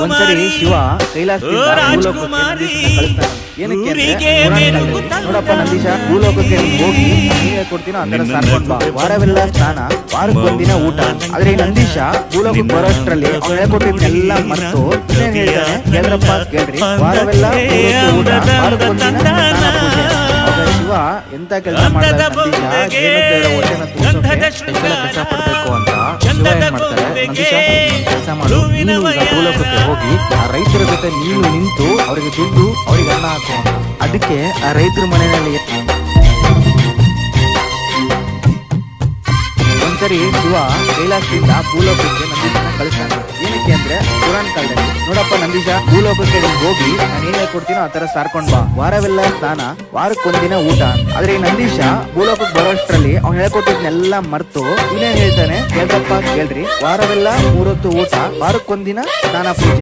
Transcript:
ಒಂದ್ಸರಿ ಶಿವ ಕೈಲಾಸದಿಂದ ಭೂಲೋಕಕ್ಕೆ ನಂದೀಶನ ಕಳಿಸ್ತಾನೆ. ಏನಕ್ಕೆ ಅಂದ್ರೆ ನೋಡಪ್ಪ ನಂದೀಶ, ಭೂಲೋಕಕ್ಕೆ ಹೋಗಿ ನೀವೇ ಕೊಡ್ತೀನೋ ಆ ತರ ಸಾರ್ಕೊಂಡ್ ಬಾ. ವಾರವೆಲ್ಲ ಸ್ನಾನ, ವಾರಕ್ಕೆ ಒಂದಿನ ಊಟ. ಆದ್ರೆ ಈ ನಂದೀಶ ಭೂಲೋಕಕ್ಕೆ ಬರೋಷ್ಟ್ರಲ್ಲಿ ಅವ್ನು ಹೇಳ್ಕೊಟ್ಟಿದ್ನೆಲ್ಲ ಮರೆತು ಏನ್ ಹೇಳ್ತಾನೆ ಕೇಳ್ರಪ್ಪ ಕೇಳ್ರಿ, ವಾರವೆಲ್ಲ ಊಟ, ವಾರಕ್ಕೆ ಒಂದಿನ ಸ್ನಾನ ಪೂಜೆ. ಆಗ ಶಿವ ಎಂತ ಕೆಲಸ ಮಾಡ್ತಾರೆ ನಂದೀಶ ಹೊಟ್ಟೆನ ಕೆಲಸ ಪಡ್ಬೇಕು ಅಂತ ಶಿವ ಏನ್ ಮಾಡ್ತಾರೆ, ನಂದೀಶ ಕೆಲಸ ಮಾಡು, ನೀನು ಈಗ ಭೂಲೋಕಕ್ಕೆ ಹೋಗಿ ಆ ರೈತರ ಜೊತೆ ನೀನು ನಿಂತು ಅವರಿಗೆ ದುಡ್ಡು ಅವ್ರಿಗೆ ಅನ್ನ ಹಾಕು ಅಂತ. ಅದಕ್ಕೆ ಆ ರೈತರ ಮನೆಯಲ್ಲಿ ಒಂದ್ಸರಿ ಶಿವ ಕೈಲಾಸದಿಂದ ಭೂಲೋಕಕ್ಕೆ ನಂದೀಶನ ಕಳಿಸ್ತಾನೆ. ಏನಕ್ಕೆ ಅಂದ್ರೆ ಪುರಾಣ ಕಾಲದಲ್ಲಿ ನೋಡಪ್ಪ ನಂದೀಶ, ಭೂಲೋಕಕ್ಕೆ ಹೋಗಿ ನಾನು ಏನ್ ಹೇಳ್ಕೊಡ್ತೀನೋ ಆ ತರ ಸಾರ್ಕೊಂಡ್ ಬಾ. ವಾರವೆಲ್ಲ ಸ್ನಾನ, ವಾರಕ್ಕೊಂದಿನ ಊಟ. ಆದ್ರೆ ಈ ನಂದೀಶ ಭೂಲೋಕಕ್ಕೆ ಬರೋಷ್ಟ್ರಲ್ಲಿ ಅವ್ನು ಹೇಳ್ಕೊಟ್ಟಿದ್ನೆಲ್ಲ ಮರ್ತು ಇವನೇನ್ ಹೇಳ್ತಾನೆ ಕೇಳ್ರಪ್ಪ ಕೇಳ್ರಿ, ವಾರವೆಲ್ಲ 3 ಹೊತ್ತು ಊಟ, ವಾರಕ್ಕೊಂದಿನ ಸ್ನಾನ ಪೂಜೆ.